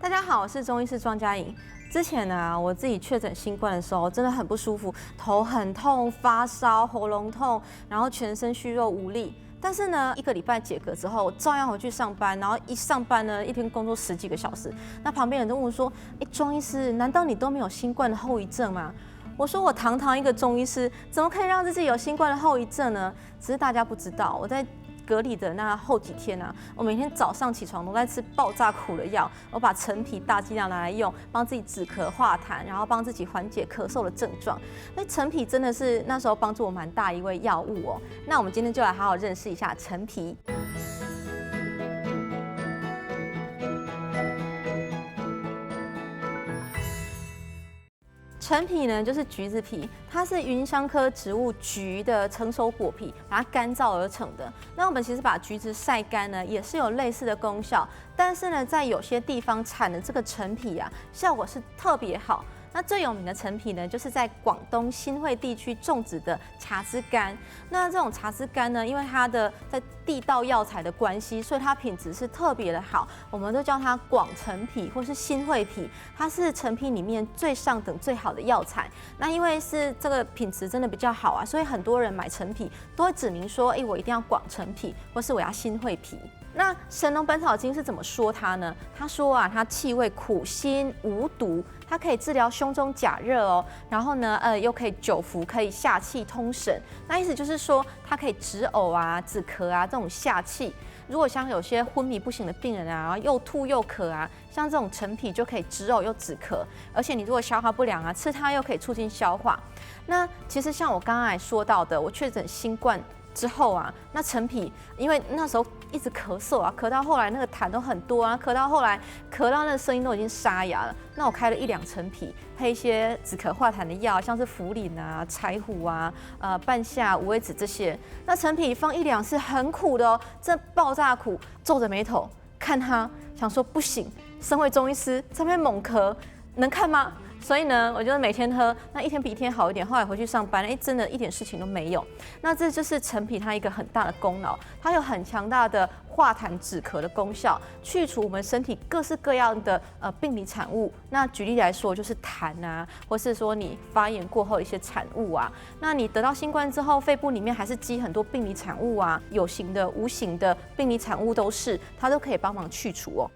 大家好，我是中医师庄佳颖。之前呢，我自己确诊新冠的时候，真的很不舒服，头很痛、发烧、喉咙痛，然后全身虚弱无力。但是呢，1个礼拜解隔之后，我照样回去上班，然后一上班呢，一天工作10几个小时。那旁边人都问我说：“庄医师，难道你都没有新冠的后遗症吗？”我说：“我堂堂一个中医师，怎么可以让自己有新冠的后遗症呢？”只是大家不知道，我在隔离的那后几天啊，我每天早上起床都在吃爆炸苦的药，我把陈皮大剂量拿来用，帮自己止咳化痰，然后帮自己缓解咳嗽的症状。那陈皮真的是那时候帮助我蛮大一味药物哦。那我们今天就来好好认识一下陈皮。陈皮呢，就是橘子皮，它是芸香科植物橘的成熟果皮，把它干燥而成的。那我们其实把橘子晒干呢，也是有类似的功效，但是呢，在有些地方产的这个陈皮啊，效果是特别好。那最有名的陈皮呢，就是在广东新会地区种植的茶枝干。那这种茶枝干呢，因为它的在地道药材的关系，所以它品质是特别的好，我们都叫它广陈皮或是新会皮，它是陈皮里面最上等最好的药材。那因为是这个品质真的比较好啊，所以很多人买陈皮都会指明说，我一定要广陈皮，或是我要新会皮。那《神农本草经》是怎么说它呢？他说啊，它气味苦辛无毒，它可以治疗胸中假热哦。然后呢，又可以久服，可以下气通神。那意思就是说，它可以止呕啊、止咳啊这种下气。如果像有些昏迷不醒的病人啊，然后又吐又咳啊，像这种陈皮就可以止呕又止咳。而且你如果消化不良啊，吃它又可以促进消化。那其实像我刚才说到的，我确诊新冠之后啊，那陈皮因为那时候一直咳嗽啊，咳到后来那个痰都很多啊，咳到后来咳到那个声音都已经沙哑了。那我开了1两陈皮，配一些止咳化痰的药，像是茯苓啊、柴胡啊、半夏、五味子这些。那陈皮放1两是很苦的哦，这爆炸苦，皱着眉头看它，想说不行，身为中医师在那边猛咳，能看吗？所以呢，我就每天喝，那一天比一天好一点。后来回去上班，真的一点事情都没有。那这就是陈皮它一个很大的功劳，它有很强大的化痰止咳的功效，去除我们身体各式各样的病理产物。那举例来说，就是痰啊，或是说你发炎过后一些产物啊。那你得到新冠之后，肺部里面还是积很多病理产物啊，有形的、无形的病理产物它都可以帮忙去除哦。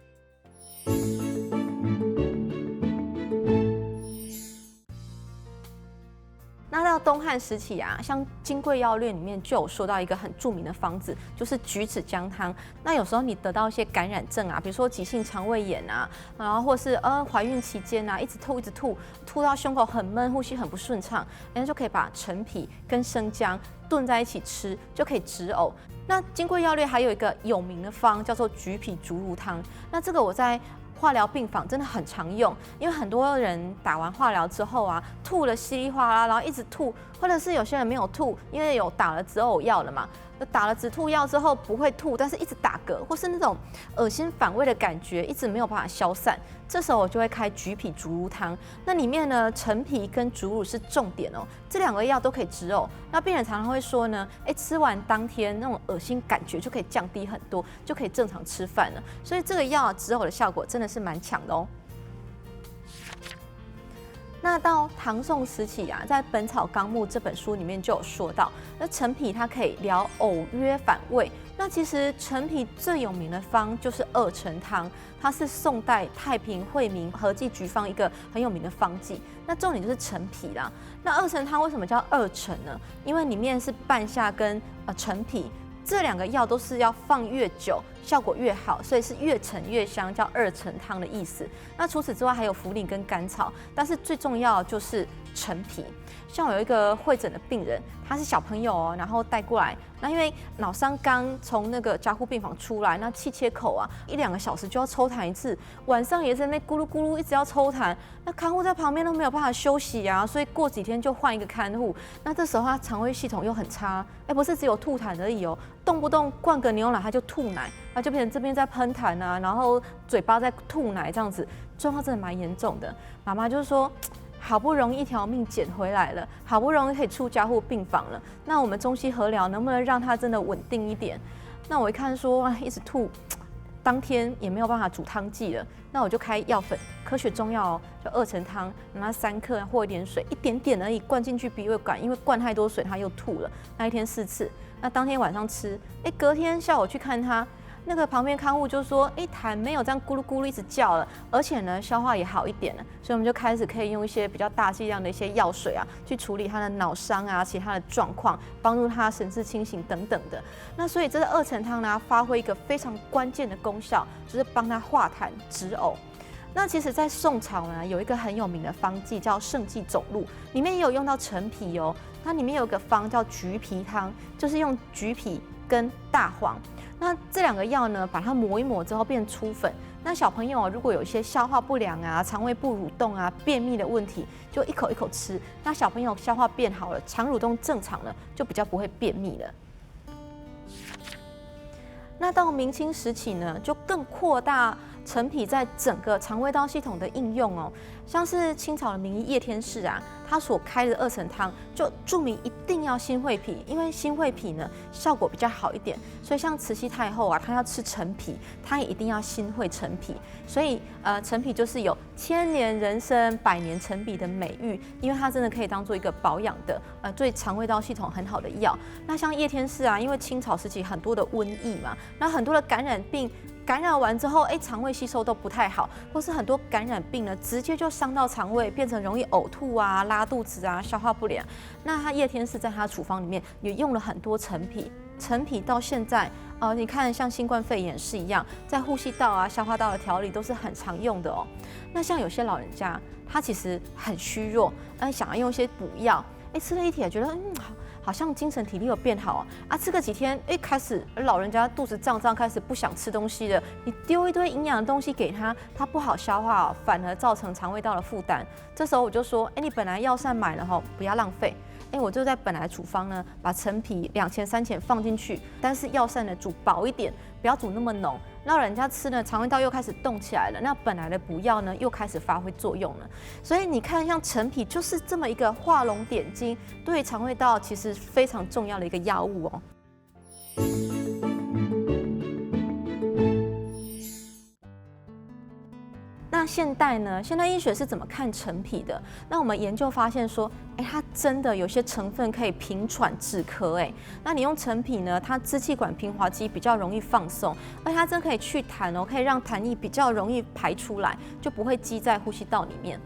那到东汉时期啊，像《金匮要略》里面就有说到一个很著名的方子，就是橘子姜汤。那有时候你得到一些感染症啊，比如说急性肠胃炎啊，然后或是怀孕期间啊，一直吐到胸口很闷，呼吸很不顺畅，人家就可以把陈皮跟生姜炖在一起吃，就可以止呕。那《金匮要略》还有一个有名的方叫做橘皮竹茹汤，那这个我在化疗病房真的很常用，因为很多人打完化疗之后啊，吐了稀里哗啦，然后一直吐，或者是有些人没有吐，因为有打了止呕药了嘛，打了止吐药之后不会吐，但是一直打嗝，或是那种恶心反胃的感觉，一直没有办法消散。这时候我就会开橘皮竹茹汤，那里面呢，陈皮跟竹茹是重点哦，这2个药都可以止呕。那病人常常会说呢，吃完当天那种恶心感觉就可以降低很多，就可以正常吃饭了。所以这个药止呕的效果真的是蛮强的哦。那到唐宋时期啊，在《本草纲目》这本书里面就有说到，那陈皮它可以疗呕约反胃。那其实陈皮最有名的方就是二陈汤，它是宋代太平惠民合剂局方一个很有名的方剂。那重点就是陈皮啦。那二陈汤为什么叫二陈呢？因为里面是半夏跟陈皮。这2个药都是要放越久，效果越好，所以是越陈越香，叫二陈汤的意思。那除此之外还有茯苓跟甘草，但是最重要就是陈皮。像我有一个会诊的病人，他是小朋友哦，然后带过来，那因为脑伤刚从那个加护病房出来，那气切口啊，1两个小时就要抽痰一次，晚上也在那咕噜咕噜一直要抽痰，那看护在旁边都没有办法休息啊，所以过几天就换一个看护。那这时候他肠胃系统又很差，不是只有吐痰而已哦，动不动灌个牛奶他就吐奶，那就变成这边在喷痰啊，然后嘴巴在吐奶这样子，状况真的蛮严重的。妈妈就是说，好不容易一条命捡回来了，好不容易可以出加护病房了，那我们中西合疗能不能让他真的稳定一点？那我一看说，一直吐，当天也没有办法煮汤剂了，那我就开药粉，科学中药哦，就2成汤，拿3克和一点水，一点点而已，灌进去鼻胃管，因为灌太多水他又吐了。那一天4次，那当天晚上吃，隔天下午去看他。那个旁边看护就说，痰没有这样咕噜咕噜一直叫了，而且呢消化也好一点了，所以我们就开始可以用一些比较大剂量的一些药水啊，去处理他的脑伤啊，其他的状况，帮助他神志清醒等等的。那所以这个2成汤呢，发挥一个非常关键的功效，就是帮他化痰止呕。那其实，在宋朝呢，有一个很有名的方剂叫圣济总录，里面也有用到陈皮哦。它里面有个方叫橘皮汤，就是用橘皮跟大黄。那这2个药呢，把它磨一磨之后变粗粉。那小朋友如果有一些消化不良啊、肠胃不蠕动啊、便秘的问题，就一口一口吃。那小朋友消化变好了，肠蠕动正常了，就比较不会便秘了。那到明清时期呢，就更扩大陈皮在整个肠胃道系统的应用哦。像是清朝的名医叶天士啊，他所开的2成汤就注明一定要新会皮，因为新会皮呢效果比较好一点。所以像慈禧太后啊，她要吃陈皮，她也一定要新会陈皮。所以陈皮就是有千年人参、百年陈皮的美誉，因为它真的可以当做一个保养的对肠胃道系统很好的药。那像叶天士啊，因为清朝时期很多的瘟疫嘛，那很多的感染病。感染完之后，肠胃吸收都不太好，或是很多感染病呢，直接就伤到肠胃，变成容易呕吐啊、拉肚子啊、消化不良。那他叶天士在他的处方里面也用了很多陈皮，陈皮到现在，你看像新冠肺炎是一样，在呼吸道啊、消化道的调理都是很常用的哦。那像有些老人家，他其实很虚弱，想要用一些补药，吃了一帖觉得好像精神体力有变好啊，吃个几天，开始老人家肚子胀胀，开始不想吃东西了。你丢一堆营养的东西给他，他不好消化反而造成肠胃道的负担。这时候我就说，你本来药膳买了不要浪费。我就在本来处方呢，把陈皮2钱3钱放进去，但是药膳呢煮薄一点，不要煮那么浓，让人家吃呢肠胃道又开始动起来了，那本来的补药呢又开始发挥作用了。所以你看，像陈皮就是这么一个画龙点睛，对肠胃道其实非常重要的一个药物哦。那现代呢？现代医学是怎么看陈皮的？那我们研究发现说，它真的有些成分可以平喘止咳。那你用陈皮呢，它支气管平滑肌比较容易放松，而且它真可以去痰哦，可以让痰液比较容易排出来，就不会积在呼吸道里面。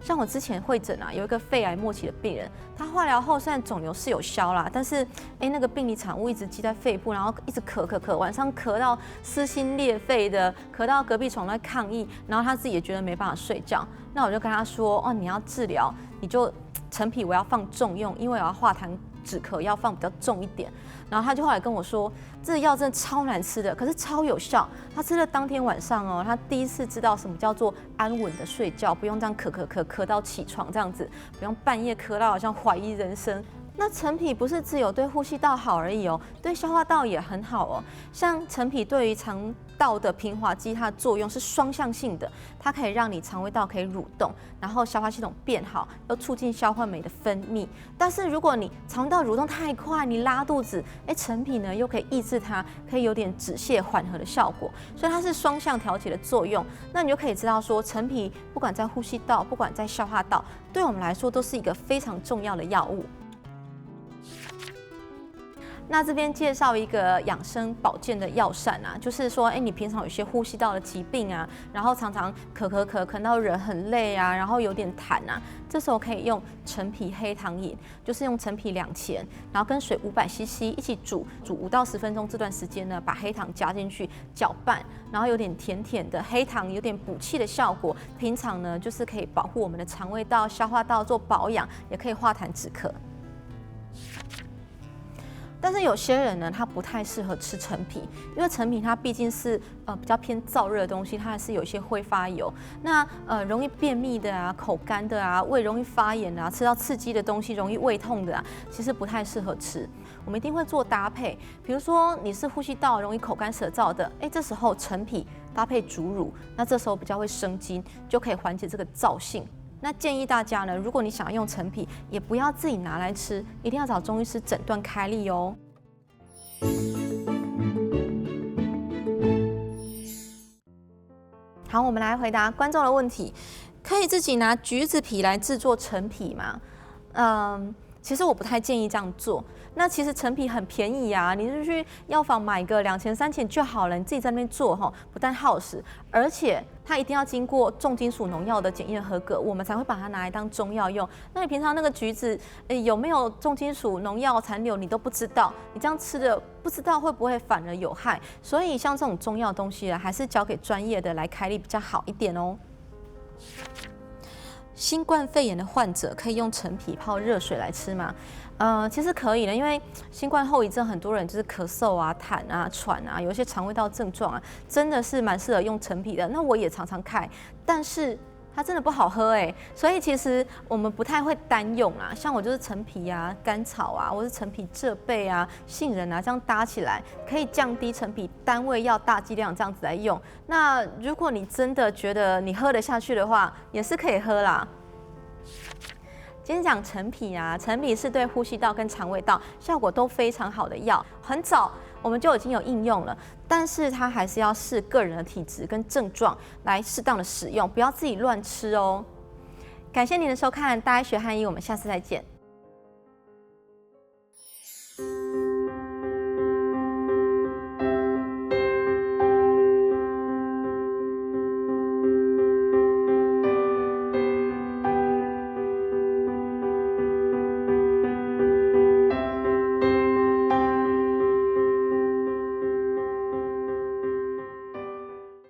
像我之前会诊啊，有一个肺癌末期的病人，他化疗后虽然肿瘤是有消啦，但是那个病理产物一直积在肺部，然后一直咳，晚上咳到撕心裂肺的，咳到隔壁床在抗议，然后他自己也觉得没办法睡觉。那我就跟他说，你要治疗，你就陈皮我要放重用，因为我要化痰止咳，要放比较重一点。然后他就后来跟我说，这个药真的超难吃的，可是超有效。他吃了当天晚上哦，他第一次知道什么叫做安稳的睡觉，不用这样咳到起床这样子，不用半夜咳到好像怀疑人生。那陈皮不是只有对呼吸道好而已哦，对消化道也很好哦。像陈皮对于肠道的平滑肌，它的作用是双向性的，它可以让你肠胃道可以蠕动，然后消化系统变好，又促进消化酶的分泌。但是如果你肠胃道蠕动太快，你拉肚子，陈皮呢又可以抑制它，可以有点止泻缓和的效果，所以它是双向调节的作用。那你就可以知道说，陈皮不管在呼吸道，不管在消化道，对我们来说都是一个非常重要的药物。那这边介绍一个养生保健的药膳啊，就是说，你平常有些呼吸道的疾病啊，然后常常咳到人很累啊，然后有点痰啊，这时候可以用陈皮黑糖饮，就是用陈皮2钱，然后跟水500cc 一起煮5到10分钟，这段时间呢，把黑糖加进去搅拌，然后有点甜甜的黑糖，有点补气的效果。平常呢，就是可以保护我们的肠胃道、消化道做保养，也可以化痰止咳。但是有些人呢，他不太适合吃陈皮，因为陈皮它毕竟是比较偏燥热的东西，它还是有一些挥发油。那容易便秘的啊、口干的啊、胃容易发炎啊、吃到刺激的东西容易胃痛的啊，其实不太适合吃。我们一定会做搭配，比如说你是呼吸道容易口干舌燥的，这时候陈皮搭配竹乳，那这时候比较会生津，就可以缓解这个燥性。那建议大家呢，如果你想要用陈皮，也不要自己拿来吃，一定要找中医师诊断开立哦。好，我们来回答观众的问题，可以自己拿橘子皮来制作陈皮吗？其实我不太建议这样做。那其实陈皮很便宜啊，你就去药房买个2000、3000就好了，你自己在那边做哈，不但耗时，而且它一定要经过重金属农药的检验合格，我们才会把它拿来当中药用。那你平常那个橘子，有没有重金属农药残留，你都不知道，你这样吃的不知道会不会反而有害。所以像这种中药东西啊，还是交给专业的来开立比较好一点哦。新冠肺炎的患者可以用陈皮泡热水来吃吗？其实可以的，因为新冠后遗症很多人就是咳嗽啊、痰啊、喘啊，有一些肠胃道症状啊，真的是蛮适合用陈皮的。那我也常常开，但是它真的不好喝所以其实我们不太会单用啊。像我就是陈皮啊、甘草啊，或是陈皮浙贝啊、杏仁啊，这样搭起来可以降低陈皮单位药大剂量这样子来用。那如果你真的觉得你喝得下去的话，也是可以喝啦。今天讲陈皮啊，陈皮是对呼吸道跟肠胃道效果都非常好的药，很早我们就已经有应用了，但是它还是要视个人的体质跟症状来适当的使用，不要自己乱吃哦。感谢您的收看，大家学汉医，我们下次再见。